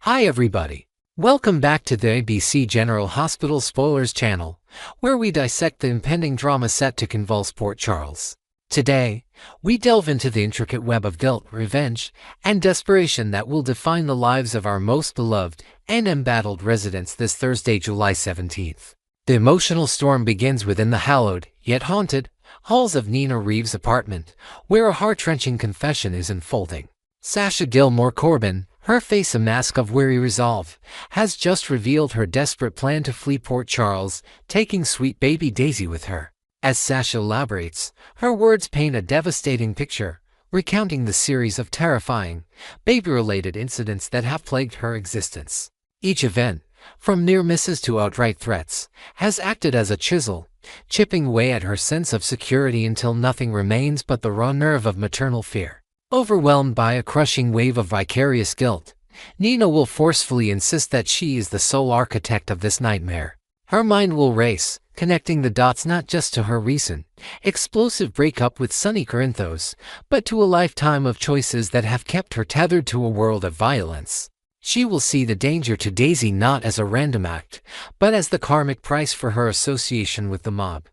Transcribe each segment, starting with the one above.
Hi everybody. Welcome back to the ABC General Hospital Spoilers channel, where we dissect the impending drama set to convulse Port Charles. Today, we delve into the intricate web of guilt, revenge, and desperation that will define the lives of our most beloved and embattled residents this Thursday, July 17th. The emotional storm begins within the hallowed, yet haunted, halls of Nina Reeves' apartment, where a heart-wrenching confession is unfolding. Sasha Gilmore Corbin, her face a mask of weary resolve, has just revealed her desperate plan to flee Port Charles, taking sweet baby Daisy with her. As Sasha elaborates, her words paint a devastating picture, recounting the series of terrifying, baby-related incidents that have plagued her existence. Each event, from near misses to outright threats, has acted as a chisel, chipping away at her sense of security until nothing remains but the raw nerve of maternal fear. Overwhelmed by a crushing wave of vicarious guilt, Nina will forcefully insist that she is the sole architect of this nightmare. Her mind will race, connecting the dots not just to her recent, explosive breakup with Sonny Corinthos, but to a lifetime of choices that have kept her tethered to a world of violence. She will see the danger to Daisy not as a random act, but as the karmic price for her association with the mob,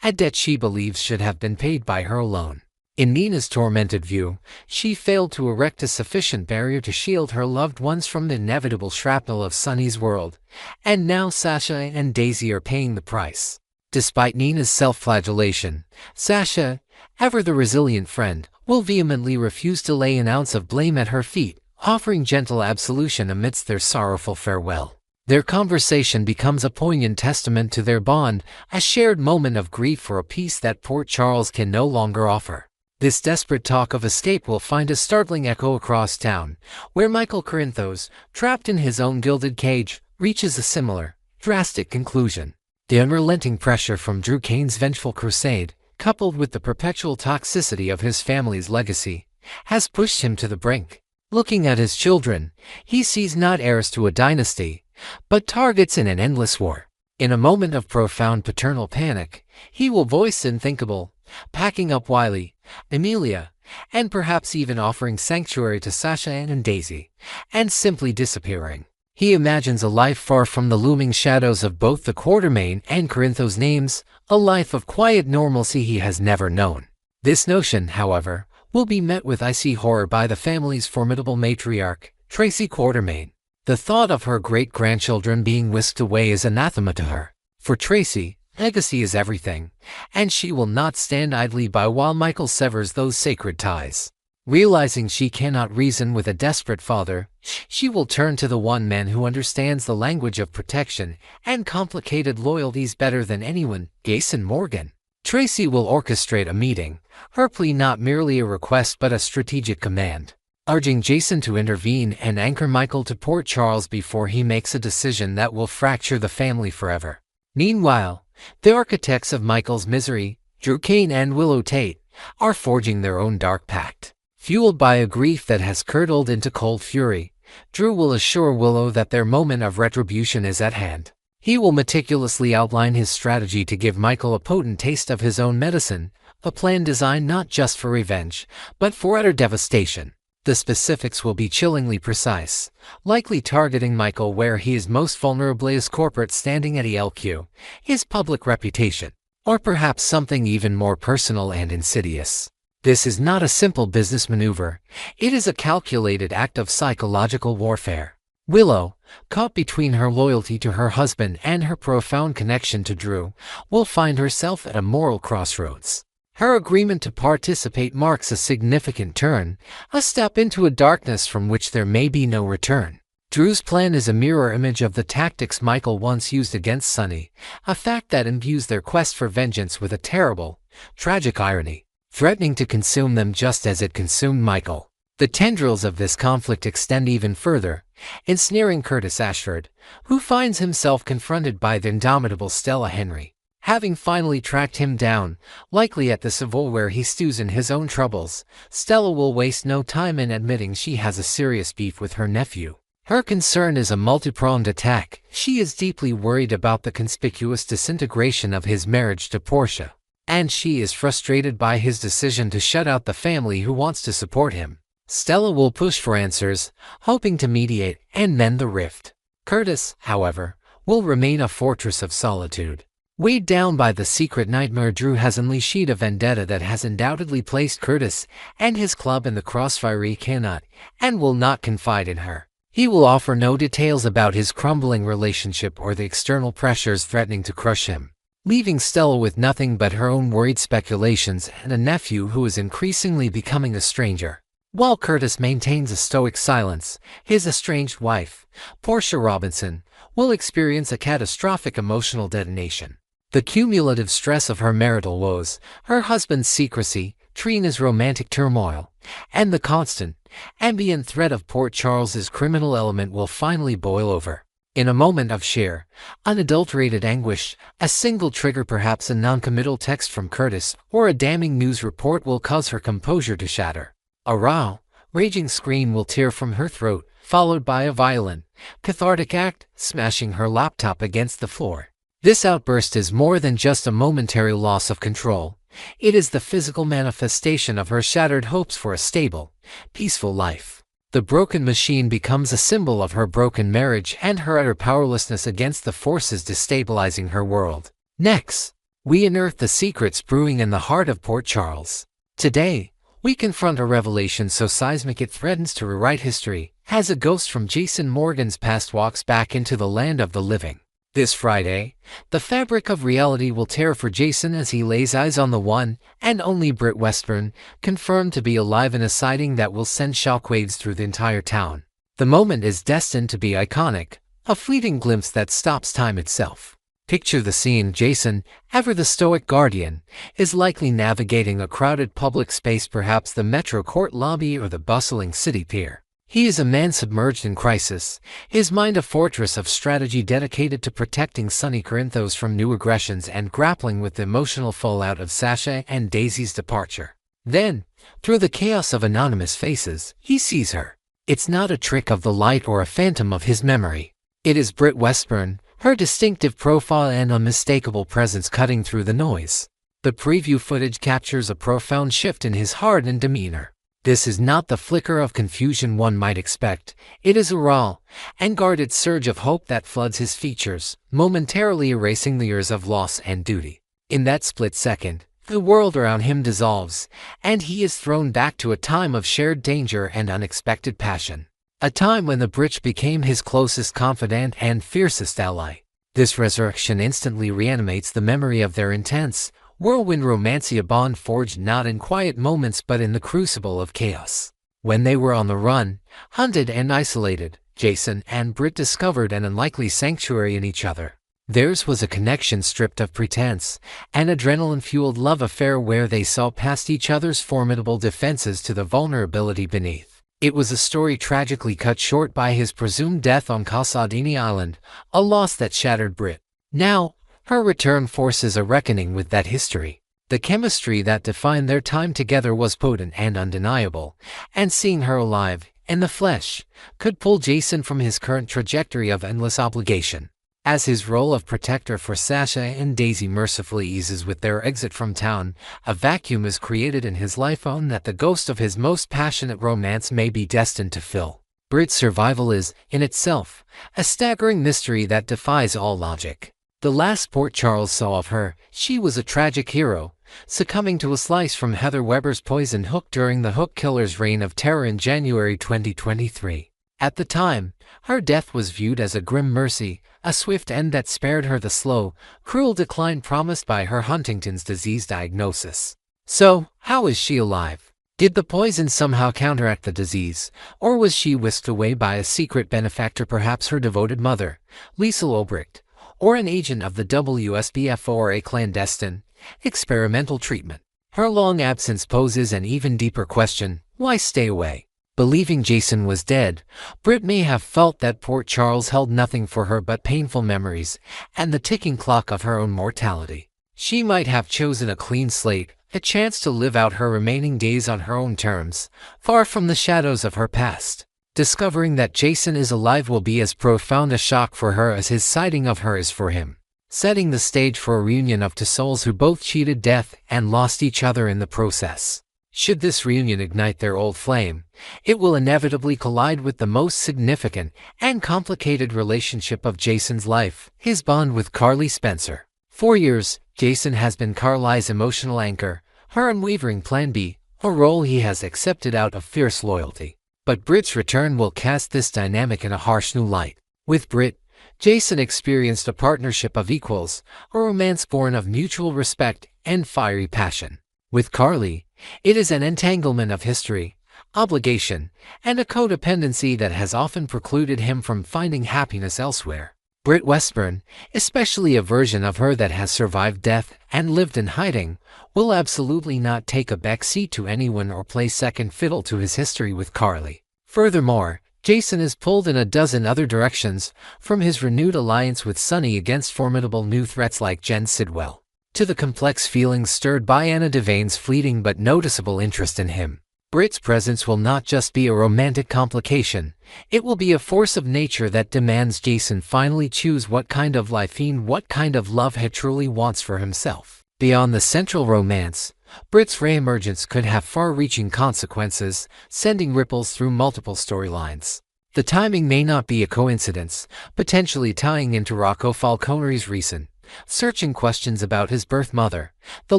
a debt she believes should have been paid by her alone. In Nina's tormented view, she failed to erect a sufficient barrier to shield her loved ones from the inevitable shrapnel of Sonny's world, and now Sasha and Daisy are paying the price. Despite Nina's self-flagellation, Sasha, ever the resilient friend, will vehemently refuse to lay an ounce of blame at her feet, offering gentle absolution amidst their sorrowful farewell. Their conversation becomes a poignant testament to their bond, a shared moment of grief for a peace that Port Charles can no longer offer. This desperate talk of escape will find a startling echo across town, where Michael Corinthos, trapped in his own gilded cage, reaches a similar, drastic conclusion. The unrelenting pressure from Drew Kane's vengeful crusade, coupled with the perpetual toxicity of his family's legacy, has pushed him to the brink. Looking at his children, he sees not heirs to a dynasty, but targets in an endless war. In a moment of profound paternal panic, he will voice the unthinkable, packing up Wiley, Amelia, and perhaps even offering sanctuary to Sasha and Daisy, and simply disappearing. He imagines a life far from the looming shadows of both the Quartermain and Corinthos names, a life of quiet normalcy he has never known. This notion, however, will be met with icy horror by the family's formidable matriarch, Tracy Quartermain. The thought of her great-grandchildren being whisked away is anathema to her. For Tracy, legacy is everything, and she will not stand idly by while Michael severs those sacred ties. Realizing she cannot reason with a desperate father, she will turn to the one man who understands the language of protection and complicated loyalties better than anyone, Jason Morgan. Tracy will orchestrate a meeting, her plea not merely a request but a strategic command, urging Jason to intervene and anchor Michael to Port Charles before he makes a decision that will fracture the family forever. Meanwhile, the architects of Michael's misery, Drew Kane and Willow Tate, are forging their own dark pact. Fueled by a grief that has curdled into cold fury, Drew will assure Willow that their moment of retribution is at hand. He will meticulously outline his strategy to give Michael a potent taste of his own medicine, a plan designed not just for revenge, but for utter devastation. The specifics will be chillingly precise, likely targeting Michael where he is most vulnerable: his corporate standing at ELQ, his public reputation, or perhaps something even more personal and insidious. This is not a simple business maneuver, it is a calculated act of psychological warfare. Willow, caught between her loyalty to her husband and her profound connection to Drew, will find herself at a moral crossroads. Her agreement to participate marks a significant turn, a step into a darkness from which there may be no return. Drew's plan is a mirror image of the tactics Michael once used against Sonny, a fact that imbues their quest for vengeance with a terrible, tragic irony, threatening to consume them just as it consumed Michael. The tendrils of this conflict extend even further, ensnaring Curtis Ashford, who finds himself confronted by the indomitable Stella Henry. Having finally tracked him down, likely at the Savoy where he stews in his own troubles, Stella will waste no time in admitting she has a serious beef with her nephew. Her concern is a multi-pronged attack. She is deeply worried about the conspicuous disintegration of his marriage to Portia, and she is frustrated by his decision to shut out the family who wants to support him. Stella will push for answers, hoping to mediate and mend the rift. Curtis, however, will remain a fortress of solitude. Weighed down by the secret nightmare Drew has unleashed a vendetta that has undoubtedly placed Curtis and his club in the crossfire. He cannot and will not confide in her. He will offer no details about his crumbling relationship or the external pressures threatening to crush him, leaving Stella with nothing but her own worried speculations and a nephew who is increasingly becoming a stranger. While Curtis maintains a stoic silence, his estranged wife, Portia Robinson, will experience a catastrophic emotional detonation. The cumulative stress of her marital woes, her husband's secrecy, Trina's romantic turmoil, and the constant, ambient threat of Port Charles's criminal element will finally boil over. In a moment of sheer, unadulterated anguish, a single trigger, perhaps a non-committal text from Curtis, or a damning news report will cause her composure to shatter. A raw, raging scream will tear from her throat, followed by a violent, cathartic act, smashing her laptop against the floor. This outburst is more than just a momentary loss of control. It is the physical manifestation of her shattered hopes for a stable, peaceful life. The broken machine becomes a symbol of her broken marriage and her utter powerlessness against the forces destabilizing her world. Next, we unearth the secrets brewing in the heart of Port Charles. Today, we confront a revelation so seismic it threatens to rewrite history, as a ghost from Jason Morgan's past walks back into the land of the living. This Friday, the fabric of reality will tear for Jason as he lays eyes on the one and only Britt Westbourne, confirmed to be alive in a sighting that will send shockwaves through the entire town. The moment is destined to be iconic, a fleeting glimpse that stops time itself. Picture the scene. Jason, ever the stoic guardian, is likely navigating a crowded public space, perhaps the Metro Court lobby or the bustling city pier. He is a man submerged in crisis, his mind a fortress of strategy dedicated to protecting Sunny Corinthos from new aggressions and grappling with the emotional fallout of Sasha and Daisy's departure. Then, through the chaos of anonymous faces, he sees her. It's not a trick of the light or a phantom of his memory. It is Britt Westbourne, her distinctive profile and unmistakable presence cutting through the noise. The preview footage captures a profound shift in his hardened demeanor. This is not the flicker of confusion one might expect. It is a raw and guarded surge of hope that floods his features, momentarily erasing the years of loss and duty. In that split second, the world around him dissolves, and he is thrown back to a time of shared danger and unexpected passion. A time when the Britch became his closest confidant and fiercest ally. This resurrection instantly reanimates the memory of their intense, whirlwind romance, a bond forged not in quiet moments but in the crucible of chaos. When they were on the run, hunted and isolated, Jason and Britt discovered an unlikely sanctuary in each other. Theirs was a connection stripped of pretense, an adrenaline-fueled love affair where they saw past each other's formidable defenses to the vulnerability beneath. It was a story tragically cut short by his presumed death on Cassadine Island, a loss that shattered Britt. Now, her return forces a reckoning with that history. The chemistry that defined their time together was potent and undeniable, and seeing her alive, in the flesh, could pull Jason from his current trajectory of endless obligation. As his role of protector for Sasha and Daisy mercifully eases with their exit from town, a vacuum is created in his life that the ghost of his most passionate romance may be destined to fill. Britt's survival is, in itself, a staggering mystery that defies all logic. The last Port Charles saw of her, she was a tragic hero, succumbing to a slice from Heather Weber's poisoned hook during the Hook Killer's reign of terror in January 2023. At the time, her death was viewed as a grim mercy, a swift end that spared her the slow, cruel decline promised by her Huntington's disease diagnosis. So, how is she alive? Did the poison somehow counteract the disease, or was she whisked away by a secret benefactor, perhaps her devoted mother, Liesl Obrecht, or an agent of the WSBF for a clandestine, experimental treatment? Her long absence poses an even deeper question: why stay away? Believing Jason was dead, Britt may have felt that Port Charles held nothing for her but painful memories and the ticking clock of her own mortality. She might have chosen a clean slate, a chance to live out her remaining days on her own terms, far from the shadows of her past. Discovering that Jason is alive will be as profound a shock for her as his sighting of her is for him, setting the stage for a reunion of two souls who both cheated death and lost each other in the process. Should this reunion ignite their old flame, it will inevitably collide with the most significant and complicated relationship of Jason's life, his bond with Carly Spencer. For years, Jason has been Carly's emotional anchor, her unwavering plan B, a role he has accepted out of fierce loyalty. But Britt's return will cast this dynamic in a harsh new light. With Britt, Jason experienced a partnership of equals, a romance born of mutual respect and fiery passion. With Carly, it is an entanglement of history, obligation, and a codependency that has often precluded him from finding happiness elsewhere. Britt Westbourne, especially a version of her that has survived death and lived in hiding, will absolutely not take a backseat to anyone or play second fiddle to his history with Carly. Furthermore, Jason is pulled in a dozen other directions, from his renewed alliance with Sunny against formidable new threats like Jen Sidwell, to the complex feelings stirred by Anna Devane's fleeting but noticeable interest in him. Britt's presence will not just be a romantic complication, it will be a force of nature that demands Jason finally choose what kind of life what kind of love he truly wants for himself. Beyond the central romance, Britt's reemergence could have far-reaching consequences, sending ripples through multiple storylines. The timing may not be a coincidence, potentially tying into Rocco Falcone's recent, searching questions about his birth mother, the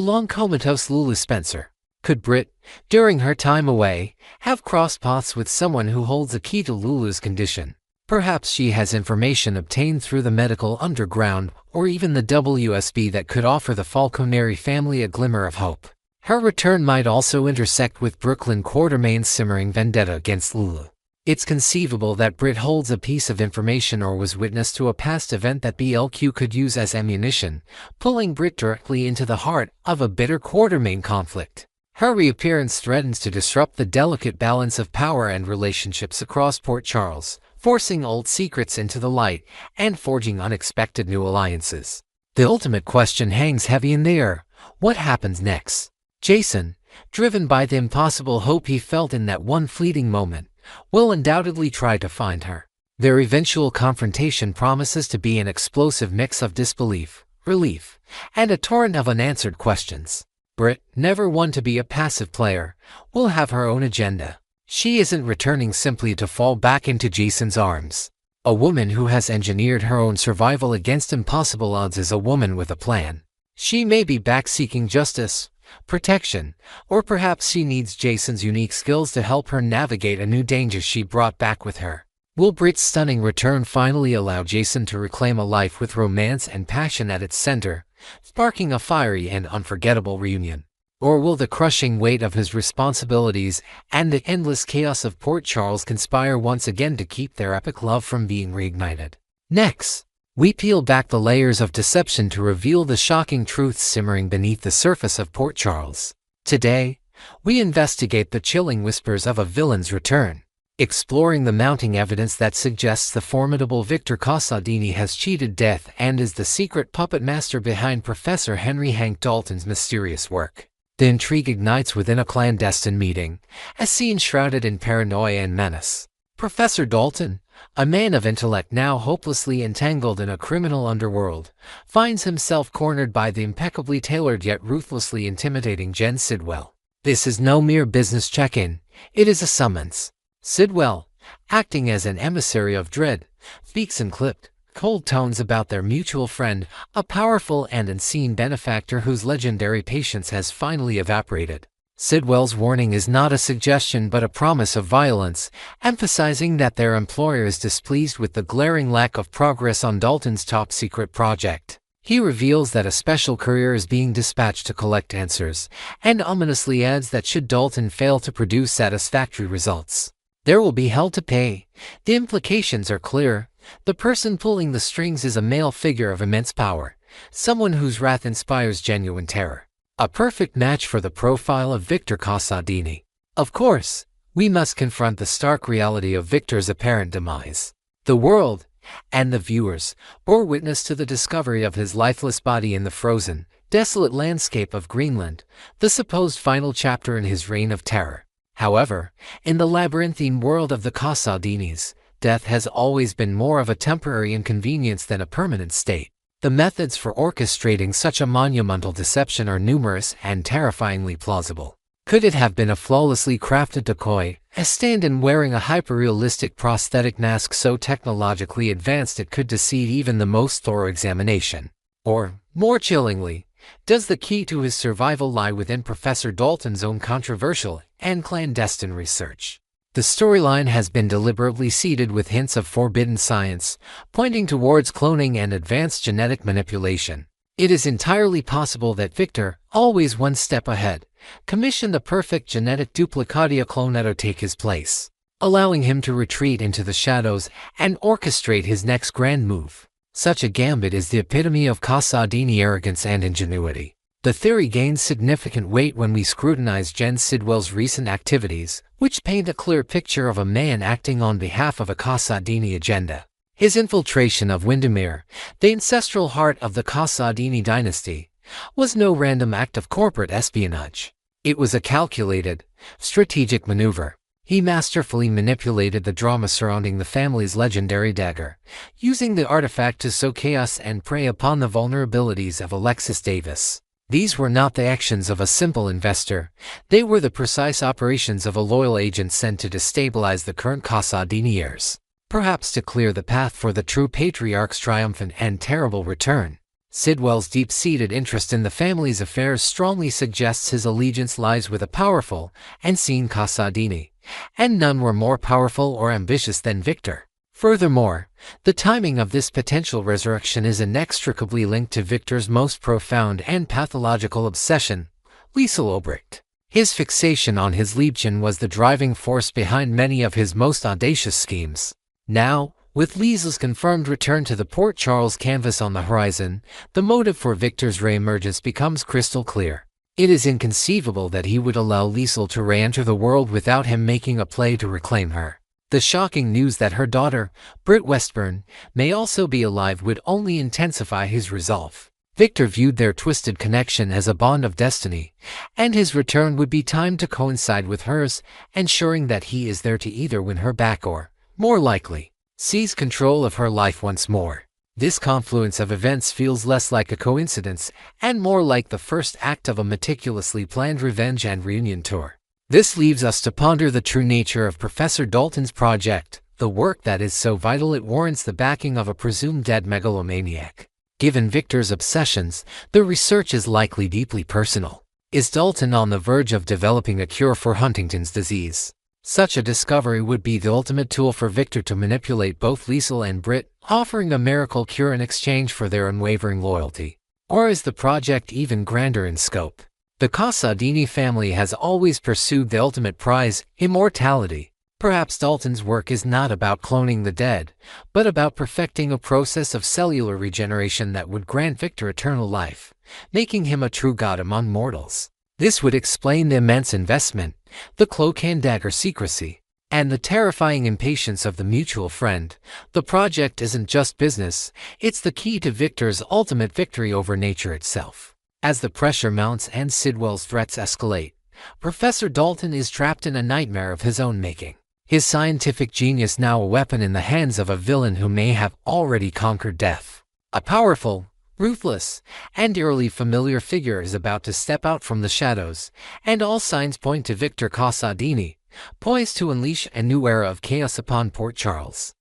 long comatose Lulu Spencer. Could Britt, during her time away, have crossed paths with someone who holds a key to Lulu's condition? Perhaps she has information obtained through the medical underground or even the WSB that could offer the Falconeri family a glimmer of hope. Her return might also intersect with Brooklyn Quartermain's simmering vendetta against Lulu. It's conceivable that Britt holds a piece of information or was witness to a past event that BLQ could use as ammunition, pulling Britt directly into the heart of a bitter Quartermain conflict. Her reappearance threatens to disrupt the delicate balance of power and relationships across Port Charles, forcing old secrets into the light and forging unexpected new alliances. The ultimate question hangs heavy in the air: what happens next? Jason, driven by the impossible hope he felt in that one fleeting moment, will undoubtedly try to find her. Their eventual confrontation promises to be an explosive mix of disbelief, relief, and a torrent of unanswered questions. Britt, never one to be a passive player, will have her own agenda. She isn't returning simply to fall back into Jason's arms. A woman who has engineered her own survival against impossible odds is a woman with a plan. She may be back seeking justice, protection, or perhaps she needs Jason's unique skills to help her navigate a new danger she brought back with her. Will Britt's stunning return finally allow Jason to reclaim a life with romance and passion at its center, sparking a fiery and unforgettable reunion? Or will the crushing weight of his responsibilities and the endless chaos of Port Charles conspire once again to keep their epic love from being reignited? Next, we peel back the layers of deception to reveal the shocking truths simmering beneath the surface of Port Charles. Today, we investigate the chilling whispers of a villain's return, exploring the mounting evidence that suggests the formidable Victor Cassadine has cheated death and is the secret puppet master behind Professor Henry Hank Dalton's mysterious work. The intrigue ignites within a clandestine meeting, a scene shrouded in paranoia and menace. Professor Dalton, a man of intellect now hopelessly entangled in a criminal underworld, finds himself cornered by the impeccably tailored yet ruthlessly intimidating Jen Sidwell. This is no mere business check-in, it is a summons. Sidwell, acting as an emissary of dread, speaks in clipped, cold tones about their mutual friend, a powerful and unseen benefactor whose legendary patience has finally evaporated. Sidwell's warning is not a suggestion but a promise of violence, emphasizing that their employer is displeased with the glaring lack of progress on Dalton's top-secret project. He reveals that a special courier is being dispatched to collect answers, and ominously adds that should Dalton fail to produce satisfactory results, there will be hell to pay. The implications are clear. The person pulling the strings is a male figure of immense power, someone whose wrath inspires genuine terror. A perfect match for the profile of Victor Cassadine. Of course, we must confront the stark reality of Victor's apparent demise. The world, and the viewers, bore witness to the discovery of his lifeless body in the frozen, desolate landscape of Greenland, the supposed final chapter in his reign of terror. However, in the labyrinthine world of the Cassadines, death has always been more of a temporary inconvenience than a permanent state. The methods for orchestrating such a monumental deception are numerous and terrifyingly plausible. Could it have been a flawlessly crafted decoy, a stand-in wearing a hyper-realistic prosthetic mask so technologically advanced it could deceive even the most thorough examination? Or, more chillingly, does the key to his survival lie within Professor Dalton's own controversial and clandestine research? The storyline has been deliberately seeded with hints of forbidden science, pointing towards cloning and advanced genetic manipulation. It is entirely possible that Victor, always one step ahead, commissioned the perfect genetic duplicatio clone to take his place, allowing him to retreat into the shadows and orchestrate his next grand move. Such a gambit is the epitome of Cassadine arrogance and ingenuity. The theory gains significant weight when we scrutinize Jen Sidwell's recent activities, which paint a clear picture of a man acting on behalf of a Cassadine agenda. His infiltration of Windermere, the ancestral heart of the Cassadine dynasty, was no random act of corporate espionage. It was a calculated, strategic maneuver. He masterfully manipulated the drama surrounding the family's legendary dagger, using the artifact to sow chaos and prey upon the vulnerabilities of Alexis Davis. These were not the actions of a simple investor, they were the precise operations of a loyal agent sent to destabilize the current Cassadine heirs, perhaps to clear the path for the true patriarch's triumphant and terrible return. Sidwell's deep-seated interest in the family's affairs strongly suggests his allegiance lies with a powerful and seen Cassadine, and none were more powerful or ambitious than Victor. Furthermore, the timing of this potential resurrection is inextricably linked to Victor's most profound and pathological obsession, Liesel Obrecht. His fixation on his Liebchen was the driving force behind many of his most audacious schemes. Now, with Liesel's confirmed return to the Port Charles canvas on the horizon, the motive for Victor's re-emergence becomes crystal clear. It is inconceivable that he would allow Liesel to re-enter the world without him making a play to reclaim her. The shocking news that her daughter, Britt Westbourne, may also be alive would only intensify his resolve. Victor viewed their twisted connection as a bond of destiny, and his return would be timed to coincide with hers, ensuring that he is there to either win her back or, more likely, seize control of her life once more. This confluence of events feels less like a coincidence and more like the first act of a meticulously planned revenge and reunion tour. This leaves us to ponder the true nature of Professor Dalton's project, the work that is so vital it warrants the backing of a presumed dead megalomaniac. Given Victor's obsessions, the research is likely deeply personal. Is Dalton on the verge of developing a cure for Huntington's disease? Such a discovery would be the ultimate tool for Victor to manipulate both Liesel and Britt, offering a miracle cure in exchange for their unwavering loyalty. Or is the project even grander in scope? The Cassadine family has always pursued the ultimate prize, immortality. Perhaps Dalton's work is not about cloning the dead, but about perfecting a process of cellular regeneration that would grant Victor eternal life, making him a true god among mortals. This would explain the immense investment, the cloak and dagger secrecy, and the terrifying impatience of the mutual friend. The project isn't just business, it's the key to Victor's ultimate victory over nature itself. As the pressure mounts and Sidwell's threats escalate, Professor Dalton is trapped in a nightmare of his own making. His scientific genius now a weapon in the hands of a villain who may have already conquered death. A powerful, ruthless, and eerily familiar figure is about to step out from the shadows, and all signs point to Victor Cassadine, poised to unleash a new era of chaos upon Port Charles.